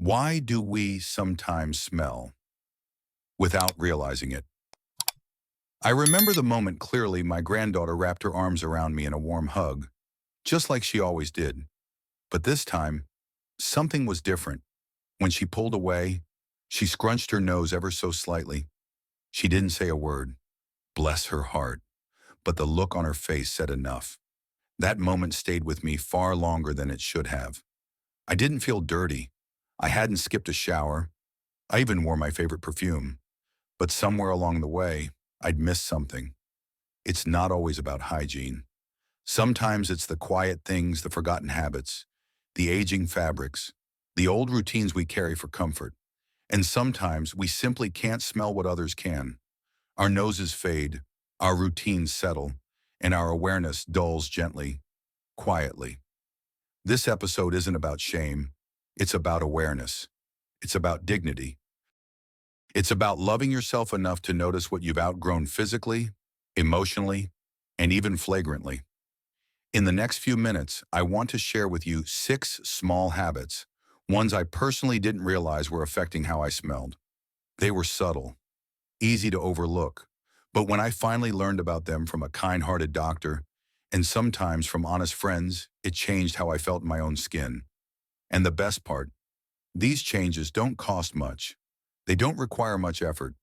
Why do we sometimes smell without realizing it? I remember the moment clearly. My granddaughter wrapped her arms around me in a warm hug, just like she always did. But this time, something was different. When she pulled away, she scrunched her nose ever so slightly. She didn't say a word, bless her heart, but the look on her face said enough. That moment stayed with me far longer than it should have. I didn't feel dirty. I hadn't skipped a shower. I even wore my favorite perfume. But somewhere along the way, I'd missed something. It's not always about hygiene. Sometimes it's the quiet things, the forgotten habits, the aging fabrics, the old routines we carry for comfort. And sometimes we simply can't smell what others can. Our noses fade, our routines settle, and our awareness dulls gently, quietly. This episode isn't about shame. It's about awareness. It's about dignity. It's about loving yourself enough to notice what you've outgrown physically, emotionally, and even flagrantly. In the next few minutes, I want to share with you 6 small habits, ones I personally didn't realize were affecting how I smelled. They were subtle, easy to overlook, but when I finally learned about them from a kind-hearted doctor, and sometimes from honest friends, it changed how I felt in my own skin. And the best part, these changes don't cost much. They don't require much effort.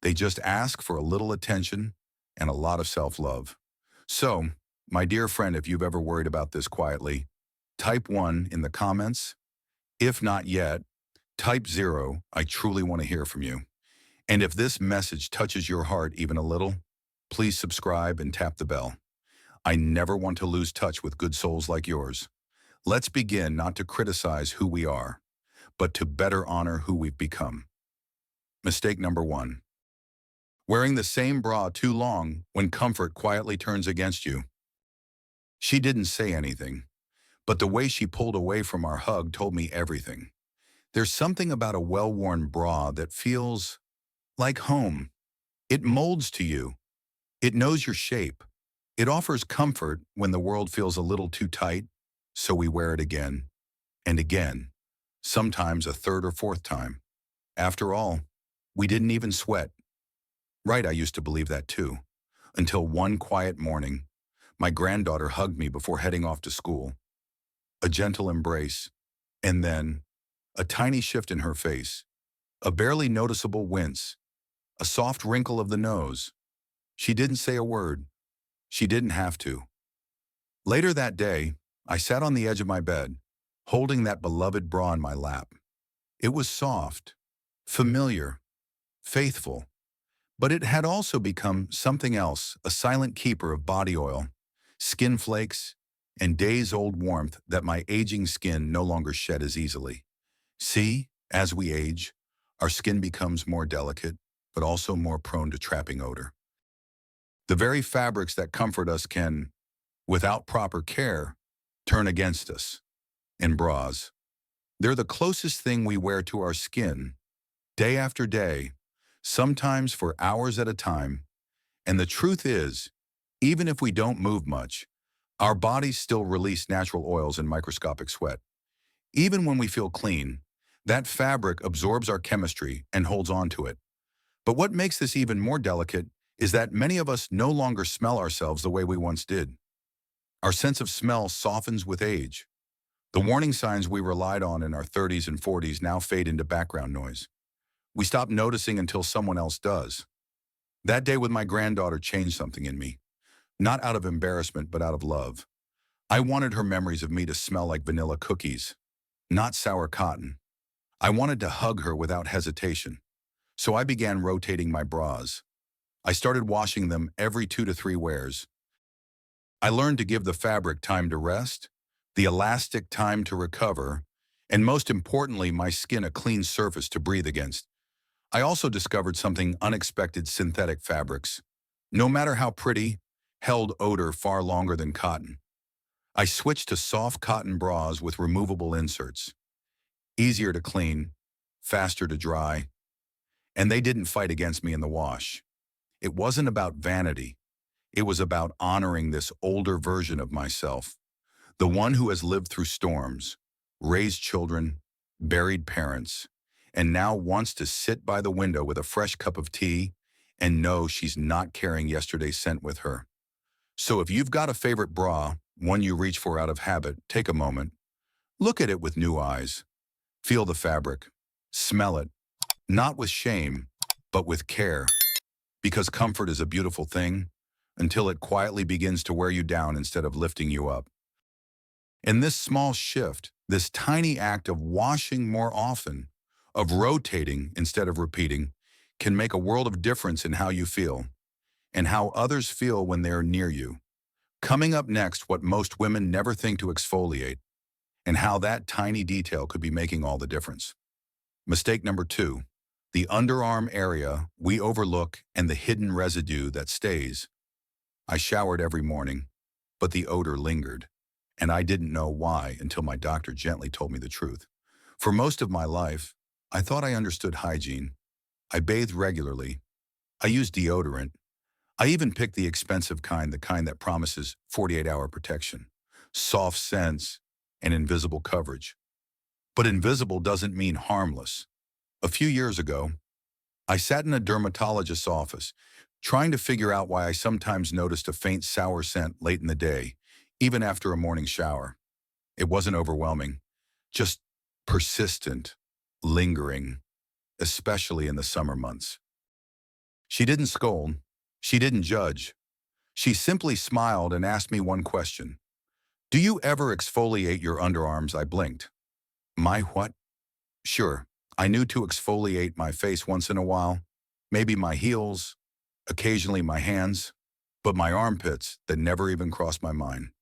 They just ask for a little attention and a lot of self-love. So, my dear friend, if you've ever worried about this quietly, type 1 in the comments. If not yet, type 0. I truly want to hear from you. And if this message touches your heart even a little, please subscribe and tap the bell. I never want to lose touch with good souls like yours. Let's begin not to criticize who we are, but to better honor who we've become. Mistake number 1. Wearing the same bra too long when comfort quietly turns against you. She didn't say anything, but the way she pulled away from our hug told me everything. There's something about a well-worn bra that feels like home. It molds to you. It knows your shape. It offers comfort when the world feels a little too tight, so we wear it again and again, sometimes a third or fourth time. After all, we didn't even sweat. Right, I used to believe that too, until one quiet morning, my granddaughter hugged me before heading off to school. A gentle embrace, and then a tiny shift in her face, a barely noticeable wince, a soft wrinkle of the nose. She didn't say a word. She didn't have to. Later that day, I sat on the edge of my bed, holding that beloved bra in my lap. It was soft, familiar, faithful, but it had also become something else, a silent keeper of body oil, skin flakes, and days-old warmth that my aging skin no longer shed as easily. See, as we age, our skin becomes more delicate, but also more prone to trapping odor. The very fabrics that comfort us can, without proper care, turn against us. And bras, they're the closest thing we wear to our skin, day after day, sometimes for hours at a time. And the truth is, even if we don't move much, our bodies still release natural oils and microscopic sweat. Even when we feel clean, that fabric absorbs our chemistry and holds on to it. But what makes this even more delicate is that many of us no longer smell ourselves the way we once did. Our sense of smell softens with age. The warning signs we relied on in our 30s and 40s now fade into background noise. We stop noticing until someone else does. That day with my granddaughter changed something in me, not out of embarrassment, but out of love. I wanted her memories of me to smell like vanilla cookies, not sour cotton. I wanted to hug her without hesitation. So I began rotating my bras. I started washing them every 2 to 3 wears. I learned to give the fabric time to rest, the elastic time to recover, and most importantly, my skin a clean surface to breathe against. I also discovered something unexpected: synthetic fabrics. No matter how pretty, held odor far longer than cotton. I switched to soft cotton bras with removable inserts. Easier to clean, faster to dry, and they didn't fight against me in the wash. It wasn't about vanity. It was about honoring this older version of myself, the one who has lived through storms, raised children, buried parents, and now wants to sit by the window with a fresh cup of tea and know she's not carrying yesterday's scent with her. So if you've got a favorite bra, one you reach for out of habit, take a moment. Look at it with new eyes. Feel the fabric. Smell it. Not with shame, but with care. Because comfort is a beautiful thing until it quietly begins to wear you down instead of lifting you up. And this small shift, this tiny act of washing more often, of rotating instead of repeating, can make a world of difference in how you feel and how others feel when they're near you. Coming up next, what most women never think to exfoliate and how that tiny detail could be making all the difference. Mistake number 2, the underarm area we overlook and the hidden residue that stays. I showered every morning, but the odor lingered, and I didn't know why until my doctor gently told me the truth. For most of my life, I thought I understood hygiene. I bathed regularly. I used deodorant. I even picked the expensive kind, the kind that promises 48-hour protection, soft scents, and invisible coverage. But invisible doesn't mean harmless. A few years ago, I sat in a dermatologist's office, trying to figure out why I sometimes noticed a faint sour scent late in the day, even after a morning shower. It wasn't overwhelming, just persistent, lingering, especially in the summer months. She didn't scold. She didn't judge. She simply smiled and asked me one question. "Do you ever exfoliate your underarms?" I blinked. My what? Sure, I knew to exfoliate my face once in a while, maybe my heels, occasionally my hands, but my armpits, that never even crossed my mind.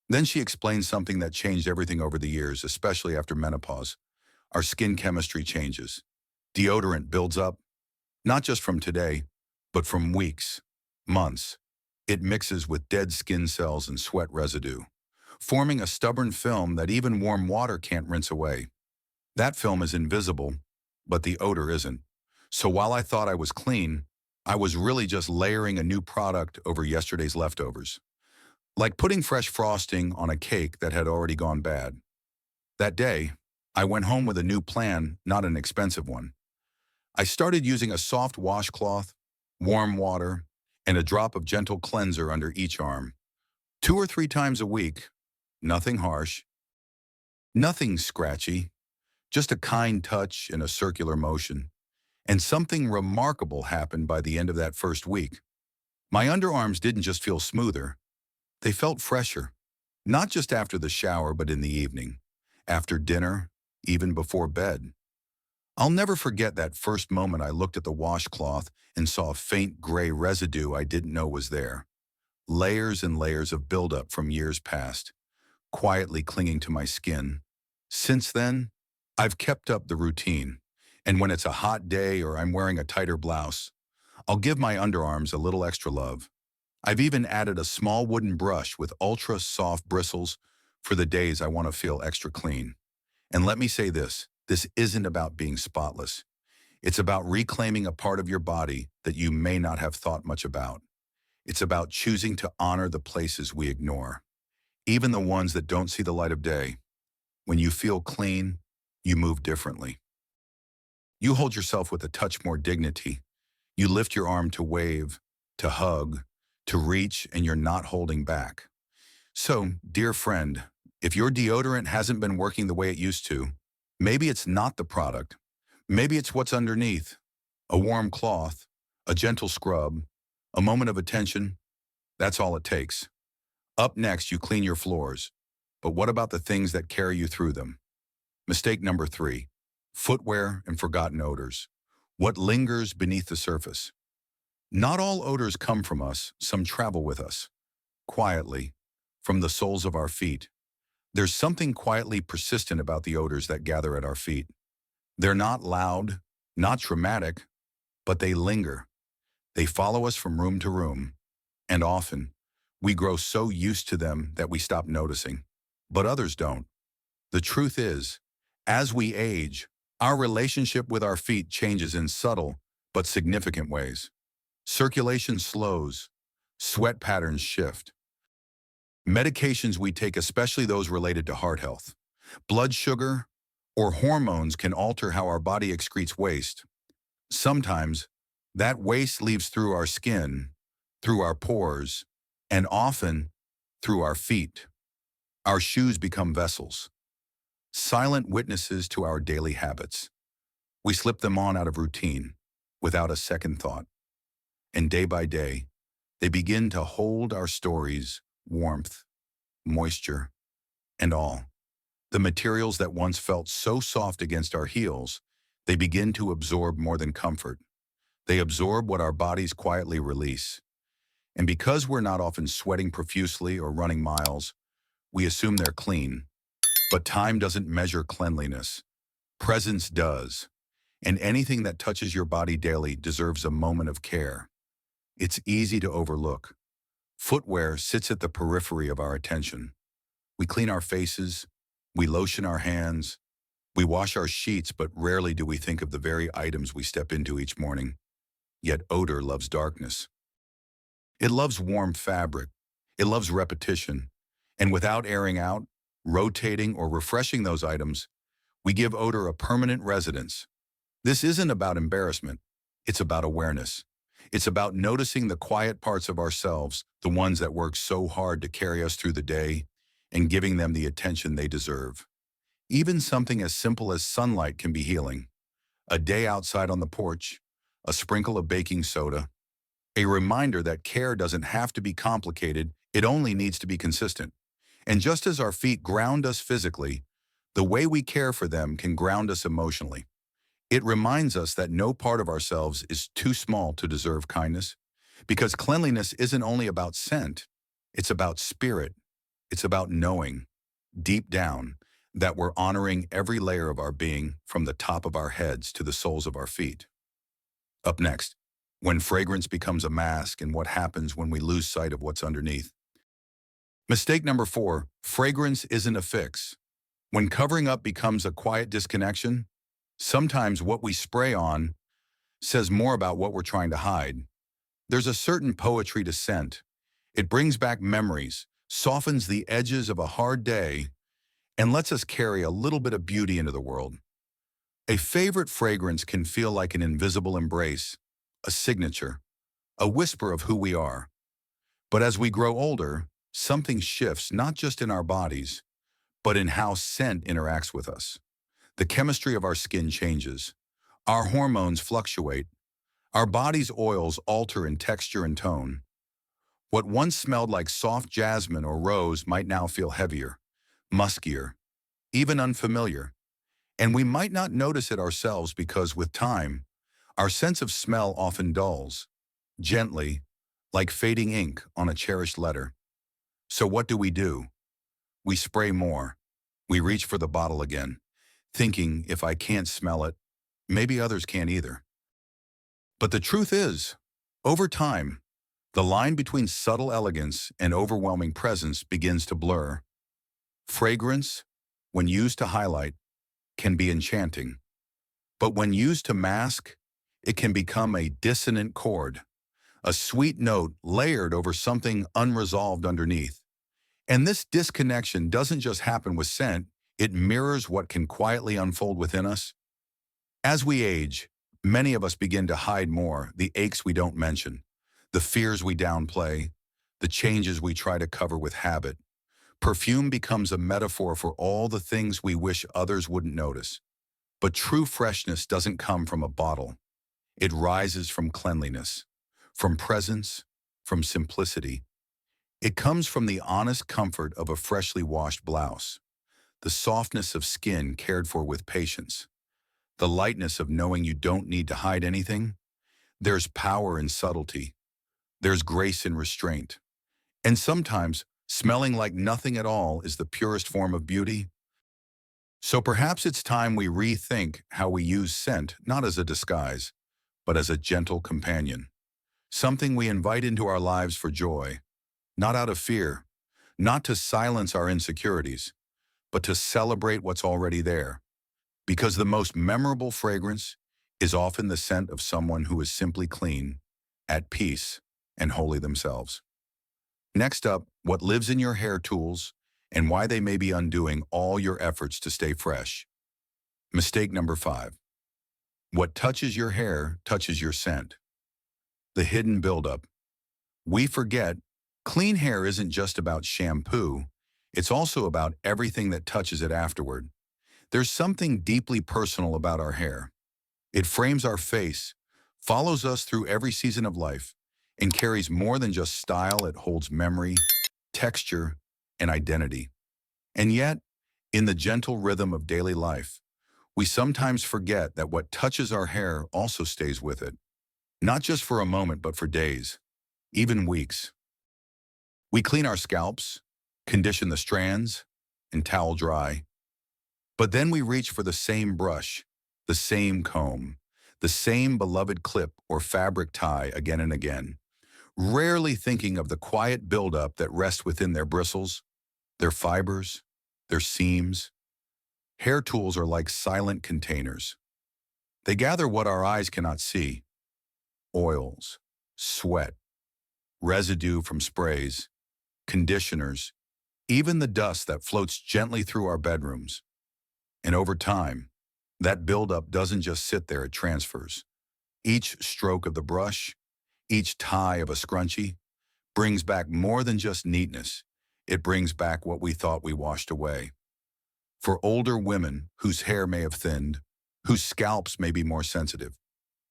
Then she explained something that changed everything over the years, especially after menopause. Our skin chemistry changes. Deodorant builds up, not just from today, but from weeks, months. It mixes with dead skin cells and sweat residue, forming a stubborn film that even warm water can't rinse away. That film is invisible, but the odor isn't. So while I thought I was clean, I was really just layering a new product over yesterday's leftovers. Like putting fresh frosting on a cake that had already gone bad. That day, I went home with a new plan, not an expensive one. I started using a soft washcloth, warm water, and a drop of gentle cleanser under each arm. 2 or 3 times a week, nothing harsh, nothing scratchy, just a kind touch in a circular motion. And something remarkable happened by the end of that first week. My underarms didn't just feel smoother, they felt fresher. Not just after the shower, but in the evening, after dinner, even before bed. I'll never forget that first moment I looked at the washcloth and saw a faint gray residue I didn't know was there. Layers and layers of buildup from years past, quietly clinging to my skin. Since then, I've kept up the routine, and when it's a hot day or I'm wearing a tighter blouse, I'll give my underarms a little extra love. I've even added a small wooden brush with ultra-soft bristles for the days I want to feel extra clean. And let me say this isn't about being spotless. It's about reclaiming a part of your body that you may not have thought much about. It's about choosing to honor the places we ignore, even the ones that don't see the light of day. When you feel clean, you move differently. You hold yourself with a touch more dignity. You lift your arm to wave, to hug, to reach, and you're not holding back. So, dear friend, if your deodorant hasn't been working the way it used to, maybe it's not the product. Maybe it's what's underneath. A warm cloth, a gentle scrub, a moment of attention. That's all it takes. Up next, you clean your floors. But what about the things that carry you through them? Mistake number 3, footwear and forgotten odors. What lingers beneath the surface? Not all odors come from us, some travel with us. Quietly, from the soles of our feet. There's something quietly persistent about the odors that gather at our feet. They're not loud, not dramatic, but they linger. They follow us from room to room. And often, we grow so used to them that we stop noticing. But others don't. The truth is, as we age, our relationship with our feet changes in subtle but significant ways. Circulation slows, sweat patterns shift. Medications we take, especially those related to heart health, blood sugar, Or hormones can alter how our body excretes waste. Sometimes, that waste leaves through our skin, through our pores, and often through our feet. Our shoes become vessels, silent witnesses to our daily habits. We slip them on out of routine, without a second thought. And day by day, they begin to hold our stories, warmth, moisture, and all. The materials that once felt so soft against our heels, they begin to absorb more than comfort. They absorb what our bodies quietly release. And because we're not often sweating profusely or running miles, we assume they're clean. But time doesn't measure cleanliness. Presence does. And anything that touches your body daily deserves a moment of care. It's easy to overlook. Footwear sits at the periphery of our attention. We clean our faces, we lotion our hands, we wash our sheets, but rarely do we think of the very items we step into each morning. Yet odor loves darkness. It loves warm fabric. It loves repetition. And without airing out, rotating, or refreshing those items, we give odor a permanent residence. This isn't about embarrassment. It's about awareness. It's about noticing the quiet parts of ourselves, the ones that work so hard to carry us through the day, and giving them the attention they deserve. Even something as simple as sunlight can be healing. A day outside on the porch, a sprinkle of baking soda, a reminder that care doesn't have to be complicated, it only needs to be consistent. And just as our feet ground us physically, the way we care for them can ground us emotionally. It reminds us that no part of ourselves is too small to deserve kindness, because cleanliness isn't only about scent, it's about spirit. It's about knowing, deep down, that we're honoring every layer of our being from the top of our heads to the soles of our feet. Up next, when fragrance becomes a mask and what happens when we lose sight of what's underneath. Mistake number 4, fragrance isn't a fix. When covering up becomes a quiet disconnection, sometimes what we spray on says more about what we're trying to hide. There's a certain poetry to scent. It brings back memories, softens the edges of a hard day, and lets us carry a little bit of beauty into the world. A favorite fragrance can feel like an invisible embrace, a signature, a whisper of who we are. But as we grow older, something shifts not just in our bodies, but in how scent interacts with us. The chemistry of our skin changes. Our hormones fluctuate. Our body's oils alter in texture and tone. What once smelled like soft jasmine or rose might now feel heavier, muskier, even unfamiliar. And we might not notice it ourselves because with time, our sense of smell often dulls, gently, like fading ink on a cherished letter. So what do? We spray more. We reach for the bottle again, thinking if I can't smell it, maybe others can't either. But the truth is, over time, the line between subtle elegance and overwhelming presence begins to blur. Fragrance, when used to highlight, can be enchanting. But when used to mask, it can become a dissonant chord, a sweet note layered over something unresolved underneath. And this disconnection doesn't just happen with scent, it mirrors what can quietly unfold within us. As we age, many of us begin to hide more, the aches we don't mention, the fears we downplay, the changes we try to cover with habit. Perfume becomes a metaphor for all the things we wish others wouldn't notice. But true freshness doesn't come from a bottle. It rises from cleanliness, from presence, from simplicity. It comes from the honest comfort of a freshly washed blouse, the softness of skin cared for with patience, the lightness of knowing you don't need to hide anything. There's power in subtlety. There's grace in restraint. And sometimes, smelling like nothing at all is the purest form of beauty. So perhaps it's time we rethink how we use scent, not as a disguise, but as a gentle companion. Something we invite into our lives for joy, not out of fear, not to silence our insecurities, but to celebrate what's already there. Because the most memorable fragrance is often the scent of someone who is simply clean, at peace, and wholly themselves. Next up, what lives in your hair tools and why they may be undoing all your efforts to stay fresh. Mistake number 5. What touches your hair touches your scent. The hidden buildup. We forget clean hair isn't just about shampoo, it's also about everything that touches it afterward. There's something deeply personal about our hair. It frames our face, follows us through every season of life, and carries more than just style. It holds memory, texture, and identity. And yet, in the gentle rhythm of daily life, we sometimes forget that what touches our hair also stays with it, not just for a moment, but for days, even weeks. We clean our scalps, condition the strands, and towel dry. But then we reach for the same brush, the same comb, the same beloved clip or fabric tie again and again, rarely thinking of the quiet buildup that rests within their bristles, their fibers, their seams. Hair tools are like silent containers. They gather what our eyes cannot see: oils, sweat, residue from sprays, conditioners, even the dust that floats gently through our bedrooms. And over time, that buildup doesn't just sit there, it transfers. Each stroke of the brush, each tie of a scrunchie, brings back more than just neatness. It brings back what we thought we washed away. For older women whose hair may have thinned, whose scalps may be more sensitive,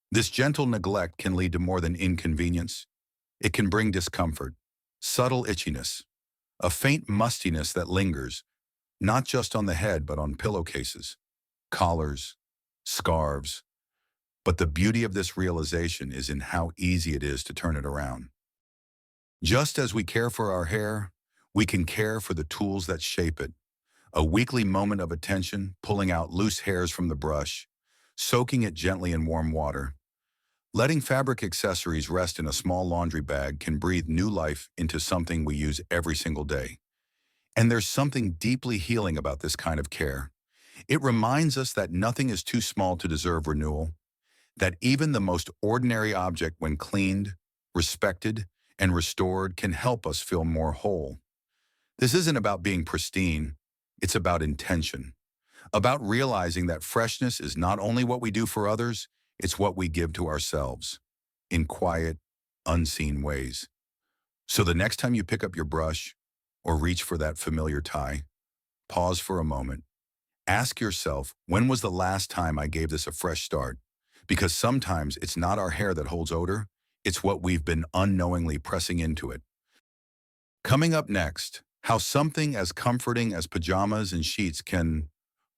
this gentle neglect can lead to more than inconvenience. It can bring discomfort, subtle itchiness, a faint mustiness that lingers, not just on the head but on pillowcases, collars, scarves. But the beauty of this realization is in how easy it is to turn it around. Just as we care for our hair, we can care for the tools that shape it. A weekly moment of attention, pulling out loose hairs from the brush, soaking it gently in warm water. Letting fabric accessories rest in a small laundry bag can breathe new life into something we use every single day. And there's something deeply healing about this kind of care. It reminds us that nothing is too small to deserve renewal, that even the most ordinary object, when cleaned, respected, and restored, can help us feel more whole. This isn't about being pristine, it's about intention, about realizing that freshness is not only what we do for others, it's what we give to ourselves, in quiet, unseen ways. So the next time you pick up your brush or reach for that familiar tie, pause for a moment. Ask yourself, when was the last time I gave this a fresh start? Because sometimes it's not our hair that holds odor, it's what we've been unknowingly pressing into it. Coming up next, how something as comforting as pajamas and sheets can,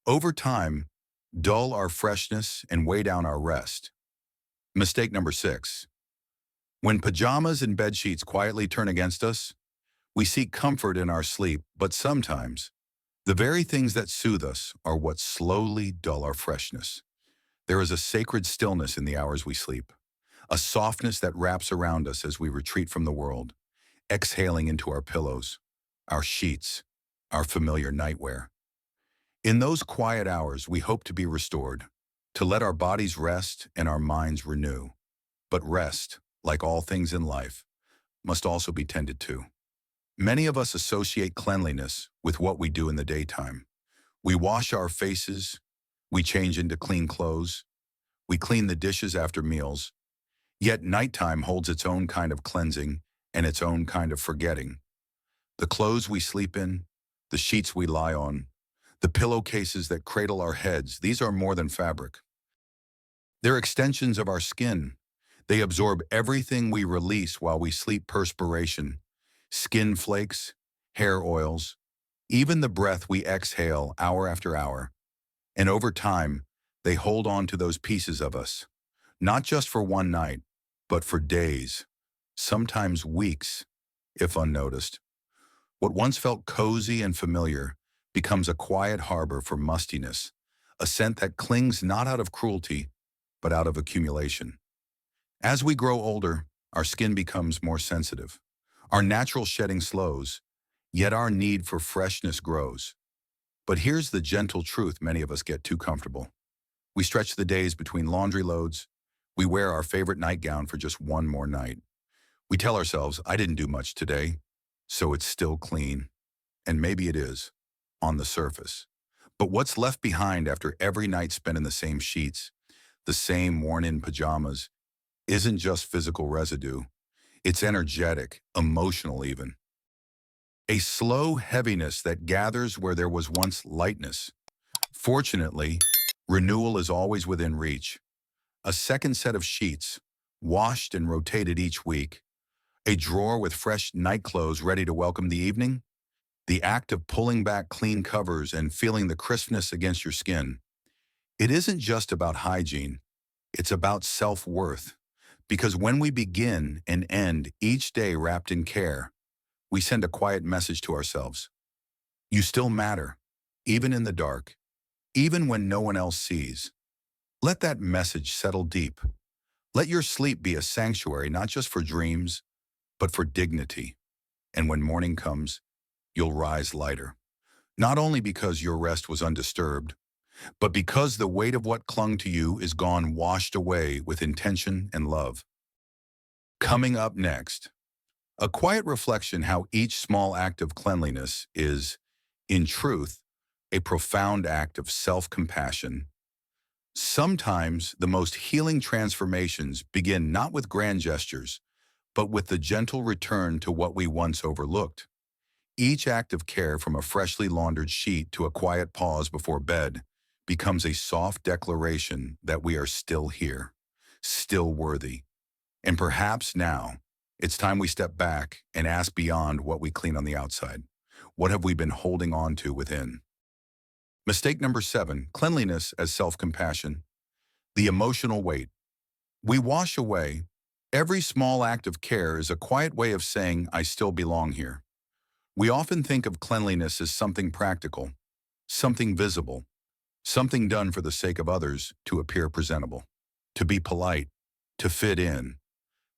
over time, dull our freshness and weigh down our rest. Mistake number 6. When pajamas and bed sheets quietly turn against us, we seek comfort in our sleep, but sometimes the very things that soothe us are what slowly dull our freshness. There is a sacred stillness in the hours we sleep, a softness that wraps around us as we retreat from the world, exhaling into our pillows, our sheets, our familiar nightwear. In those quiet hours, we hope to be restored, to let our bodies rest and our minds renew. But rest, like all things in life, must also be tended to. Many of us associate cleanliness with what we do in the daytime. We wash our faces, we change into clean clothes, we clean the dishes after meals. Yet nighttime holds its own kind of cleansing and its own kind of forgetting. The clothes we sleep in, the sheets we lie on, the pillowcases that cradle our heads, these are more than fabric. They're extensions of our skin. They absorb everything we release while we sleep: perspiration, skin flakes, hair oils, even the breath we exhale hour after hour. And over time, they hold on to those pieces of us, not just for one night, but for days, sometimes weeks, if unnoticed. What once felt cozy and familiar becomes a quiet harbor for mustiness, a scent that clings not out of cruelty, but out of accumulation. As we grow older, our skin becomes more sensitive. Our natural shedding slows, yet our need for freshness grows. But here's the gentle truth: many of us get too comfortable. We stretch the days between laundry loads. We wear our favorite nightgown for just one more night. We tell ourselves, I didn't do much today, so it's still clean. And maybe it is, on the surface. But what's left behind after every night spent in the same sheets, the same worn-in pajamas, isn't just physical residue. It's energetic, emotional even. A slow heaviness that gathers where there was once lightness. Fortunately, renewal is always within reach. A second set of sheets, washed and rotated each week. A drawer with fresh night clothes ready to welcome the evening. The act of pulling back clean covers and feeling the crispness against your skin. It isn't just about hygiene. It's about self-worth. Because when we begin and end each day wrapped in care, we send a quiet message to ourselves. You still matter, even in the dark, even when no one else sees. Let that message settle deep. Let your sleep be a sanctuary not just for dreams, but for dignity. And when morning comes, you'll rise lighter. Not only because your rest was undisturbed, but because the weight of what clung to you is gone washed away with intention and love. Coming up next, a quiet reflection how each small act of cleanliness is, in truth, a profound act of self-compassion. Sometimes the most healing transformations begin not with grand gestures, but with the gentle return to what we once overlooked. Each act of care, from a freshly laundered sheet to a quiet pause before bed, becomes a soft declaration that we are still here, still worthy. And perhaps now, it's time we step back and ask beyond what we clean on the outside. What have we been holding on to within? Mistake number 7, cleanliness as self-compassion. The emotional weight. We wash away. Every small act of care is a quiet way of saying, I still belong here. We often think of cleanliness as something practical, something visible, something done for the sake of others to appear presentable, to be polite, to fit in.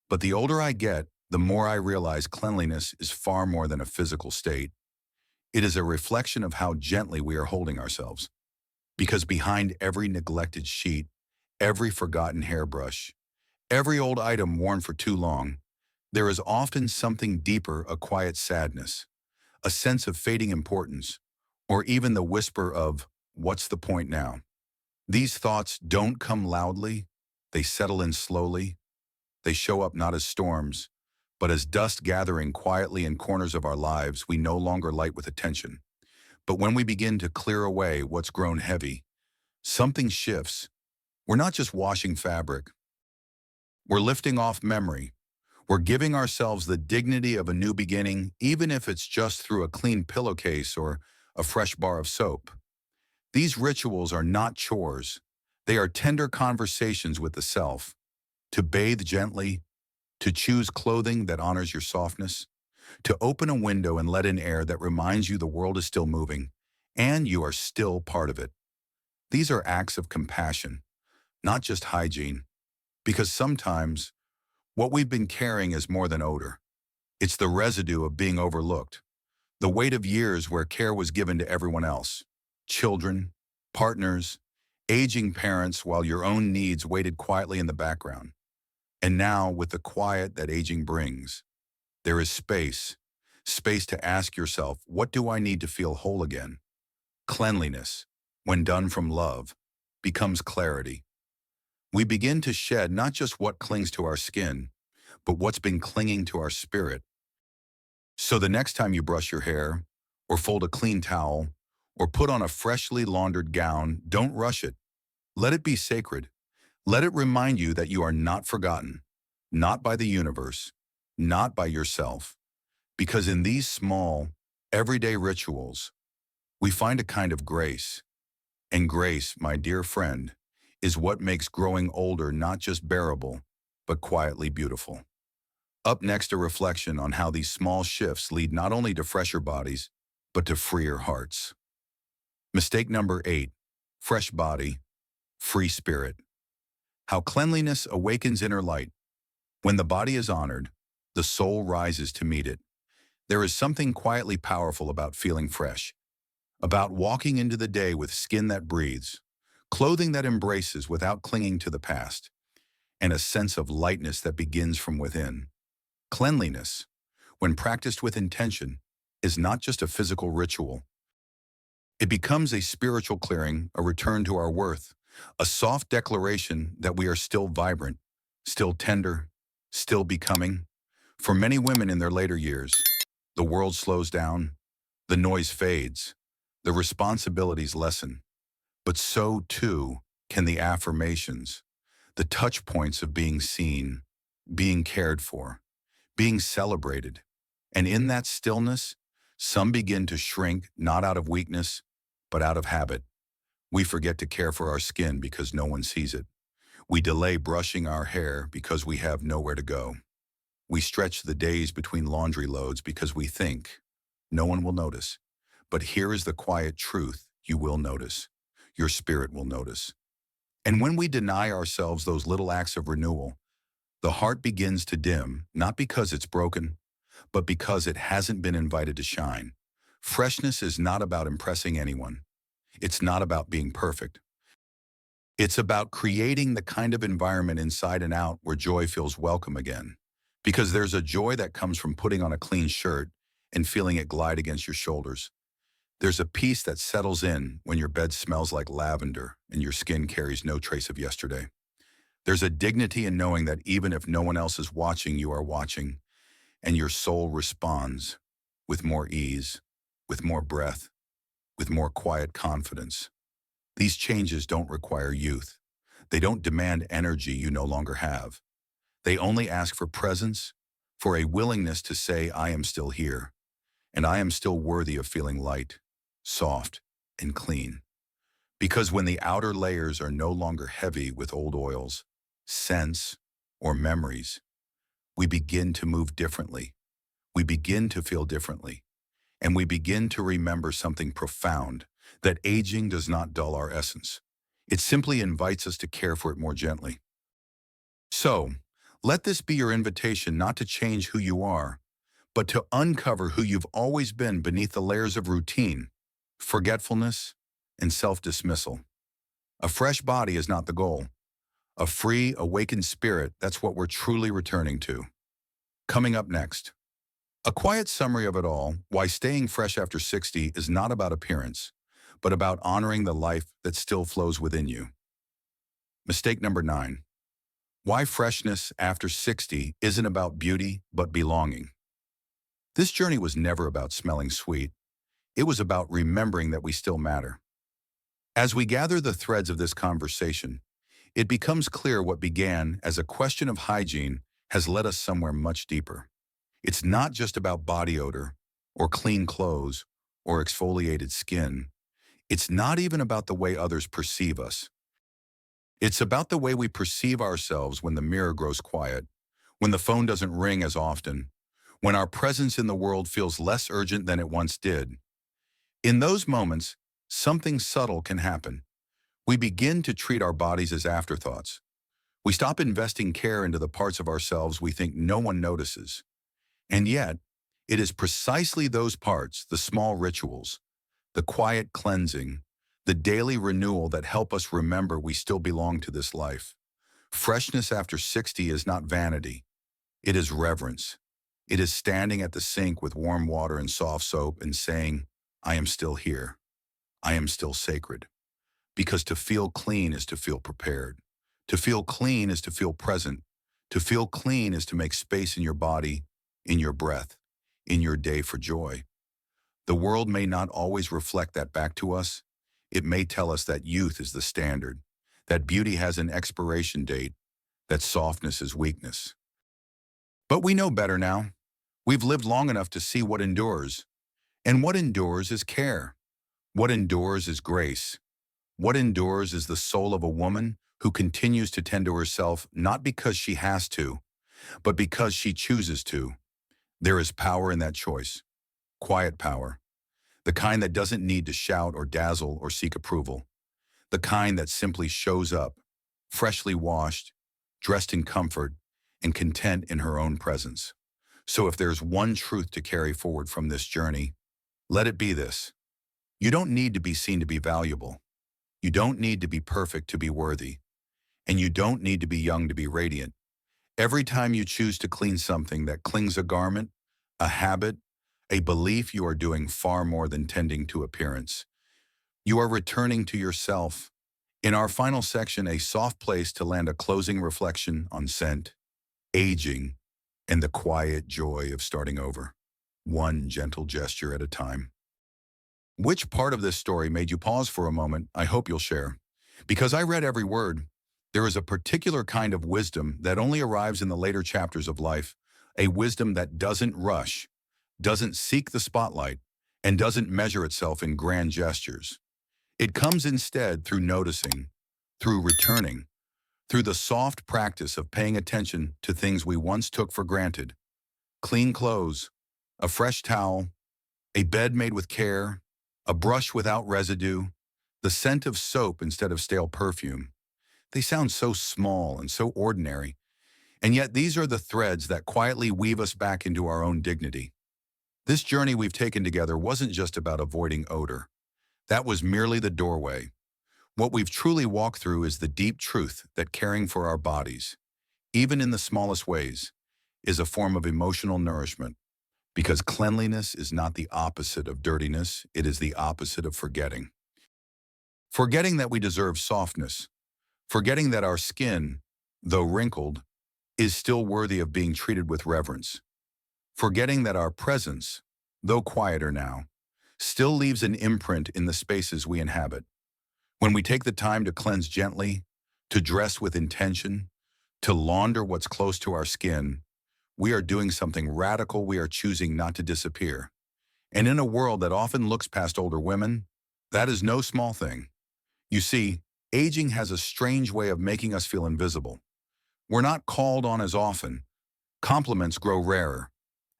But the older I get, the more I realize cleanliness is far more than a physical state. It is a reflection of how gently we are holding ourselves. Because behind every neglected sheet, every forgotten hairbrush, every old item worn for too long, there is often something deeper, a quiet sadness, a sense of fading importance, or even the whisper of, what's the point now? These thoughts don't come loudly, they settle in slowly. They show up not as storms, but as dust gathering quietly in corners of our lives we no longer light with attention. But when we begin to clear away what's grown heavy, something shifts. We're not just washing fabric. We're lifting off memory. We're giving ourselves the dignity of a new beginning, even if it's just through a clean pillowcase or a fresh bar of soap. These rituals are not chores. They are tender conversations with the self. To bathe gently, to choose clothing that honors your softness, to open a window and let in air that reminds you the world is still moving, and you are still part of it. These are acts of compassion, not just hygiene, because sometimes what we've been carrying is more than odor. It's the residue of being overlooked, the weight of years where care was given to everyone else, children, partners, aging parents, while your own needs waited quietly in the background. And now, with the quiet that aging brings, there is space to ask yourself, what do I need to feel whole again? Cleanliness, when done from love, becomes clarity. We begin to shed not just what clings to our skin, but what's been clinging to our spirit. So the next time you brush your hair, or fold a clean towel, or put on a freshly laundered gown, don't rush it. Let it be sacred. Let it remind you that you are not forgotten, not by the universe, not by yourself. Because in these small, everyday rituals, we find a kind of grace. And grace, my dear friend, is what makes growing older not just bearable, but quietly beautiful. Up next, a reflection on how these small shifts lead not only to fresher bodies, but to freer hearts. Mistake number 8, fresh body, free spirit. How cleanliness awakens inner light. When the body is honored, the soul rises to meet it. There is something quietly powerful about feeling fresh, about walking into the day with skin that breathes, clothing that embraces without clinging to the past, and a sense of lightness that begins from within. Cleanliness, when practiced with intention, is not just a physical ritual. It becomes a spiritual clearing, a return to our worth, a soft declaration that we are still vibrant, still tender, still becoming. For many women in their later years, the world slows down, the noise fades, the responsibilities lessen, but so too can the affirmations, the touch points of being seen, being cared for, being celebrated. And in that stillness, some begin to shrink not out of weakness, but out of habit. We forget to care for our skin because no one sees it. We delay brushing our hair because we have nowhere to go. We stretch the days between laundry loads because we think no one will notice. But here is the quiet truth: you will notice. Your spirit will notice. And when we deny ourselves those little acts of renewal, the heart begins to dim, not because it's broken, but because it hasn't been invited to shine. Freshness is not about impressing anyone. It's not about being perfect. It's about creating the kind of environment inside and out where joy feels welcome again. Because there's a joy that comes from putting on a clean shirt and feeling it glide against your shoulders. There's a peace that settles in when your bed smells like lavender and your skin carries no trace of yesterday. There's a dignity in knowing that even if no one else is watching, you are watching, and your soul responds with more ease, with more breath, with more quiet confidence. These changes don't require youth. They don't demand energy you no longer have. They only ask for presence, for a willingness to say, I am still here, and I am still worthy of feeling light, soft, and clean. Because when the outer layers are no longer heavy with old oils, scents, or memories, we begin to move differently. We begin to feel differently. And we begin to remember something profound, that aging does not dull our essence. It simply invites us to care for it more gently. So, let this be your invitation not to change who you are, but to uncover who you've always been beneath the layers of routine, forgetfulness, and self-dismissal. A fresh body is not the goal. A free, awakened spirit, that's what we're truly returning to. Coming up next, a quiet summary of it all: why staying fresh after 60 is not about appearance, but about honoring the life that still flows within you. Mistake number 9. Why freshness after 60 isn't about beauty, but belonging. This journey was never about smelling sweet. It was about remembering that we still matter. As we gather the threads of this conversation, it becomes clear what began as a question of hygiene has led us somewhere much deeper. It's not just about body odor, or clean clothes, or exfoliated skin. It's not even about the way others perceive us. It's about the way we perceive ourselves when the mirror grows quiet, when the phone doesn't ring as often, when our presence in the world feels less urgent than it once did. In those moments, something subtle can happen. We begin to treat our bodies as afterthoughts. We stop investing care into the parts of ourselves we think no one notices. And yet, it is precisely those parts, the small rituals, the quiet cleansing, the daily renewal that help us remember we still belong to this life. Freshness after 60 is not vanity. It is reverence. It is standing at the sink with warm water and soft soap and saying, I am still here. I am still sacred. Because to feel clean is to feel prepared. To feel clean is to feel present. To feel clean is to make space in your body, in your breath, in your day for joy. The world may not always reflect that back to us. It may tell us that youth is the standard, that beauty has an expiration date, that softness is weakness. But we know better now. We've lived long enough to see what endures. And what endures is care. What endures is grace. What endures is the soul of a woman who continues to tend to herself not because she has to, but because she chooses to. There is power in that choice. Quiet power. The kind that doesn't need to shout or dazzle or seek approval. The kind that simply shows up, freshly washed, dressed in comfort, and content in her own presence. So if there's one truth to carry forward from this journey, let it be this: you don't need to be seen to be valuable. You don't need to be perfect to be worthy. And you don't need to be young to be radiant. Every time you choose to clean something that clings, a garment, a habit, a belief, you are doing far more than tending to appearance. You are returning to yourself. In our final section, a soft place to land a closing reflection on scent, aging, and the quiet joy of starting over, one gentle gesture at a time. Which part of this story made you pause for a moment? I hope you'll share. Because I read every word, there is a particular kind of wisdom that only arrives in the later chapters of life, a wisdom that doesn't rush, doesn't seek the spotlight, and doesn't measure itself in grand gestures. It comes instead through noticing, through returning, through the soft practice of paying attention to things we once took for granted. Clean clothes, a fresh towel, a bed made with care, a brush without residue, the scent of soap instead of stale perfume. They sound so small and so ordinary, and yet these are the threads that quietly weave us back into our own dignity. This journey we've taken together wasn't just about avoiding odor. That was merely the doorway. What we've truly walked through is the deep truth that caring for our bodies, even in the smallest ways, is a form of emotional nourishment. Because cleanliness is not the opposite of dirtiness, it is the opposite of forgetting. Forgetting that we deserve softness, forgetting that our skin, though wrinkled, is still worthy of being treated with reverence. Forgetting that our presence, though quieter now, still leaves an imprint in the spaces we inhabit. When we take the time to cleanse gently, to dress with intention, to launder what's close to our skin, we are doing something radical. We are choosing not to disappear. And in a world that often looks past older women, that is no small thing. You see, aging has a strange way of making us feel invisible. We're not called on as often. Compliments grow rarer.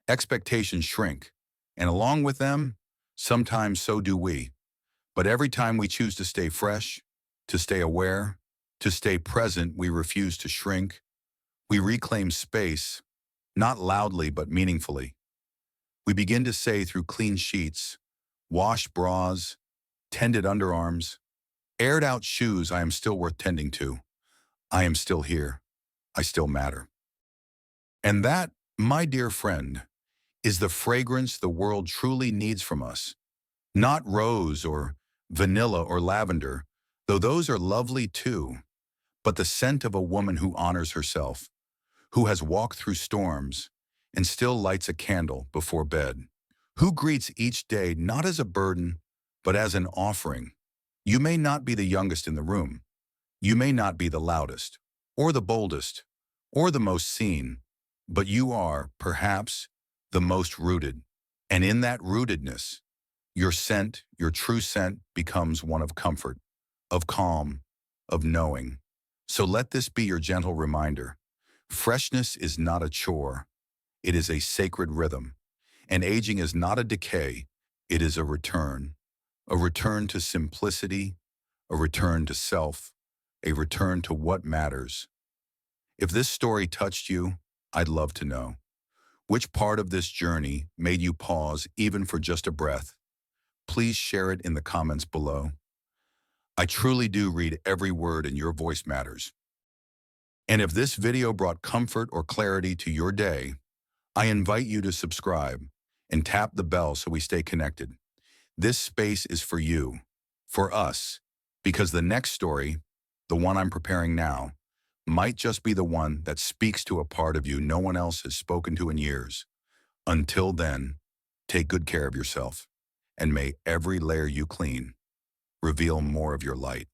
Expectations shrink. And along with them, sometimes so do we. But every time we choose to stay fresh, to stay aware, to stay present, we refuse to shrink. We reclaim space, not loudly but meaningfully. We begin to say through clean sheets, washed bras, tended underarms, aired out shoes, I am still worth tending to. I am still here. I still matter. And that, my dear friend, is the fragrance the world truly needs from us. Not rose or vanilla or lavender, though those are lovely too, but the scent of a woman who honors herself, who has walked through storms and still lights a candle before bed, who greets each day not as a burden, but as an offering. You may not be the youngest in the room. You may not be the loudest, or the boldest, or the most seen, but you are, perhaps, the most rooted. And in that rootedness, your scent, your true scent, becomes one of comfort, of calm, of knowing. So let this be your gentle reminder. Freshness is not a chore. It is a sacred rhythm. And aging is not a decay. It is a return to simplicity, a return to self, a return to what matters. If this story touched you, I'd love to know. Which part of this journey made you pause even for just a breath? Please share it in the comments below. I truly do read every word and your voice matters. And if this video brought comfort or clarity to your day, I invite you to subscribe and tap the bell so we stay connected. This space is for you, for us, because the next story, the one I'm preparing now, might just be the one that speaks to a part of you no one else has spoken to in years. Until then, take good care of yourself, and may every layer you clean reveal more of your light.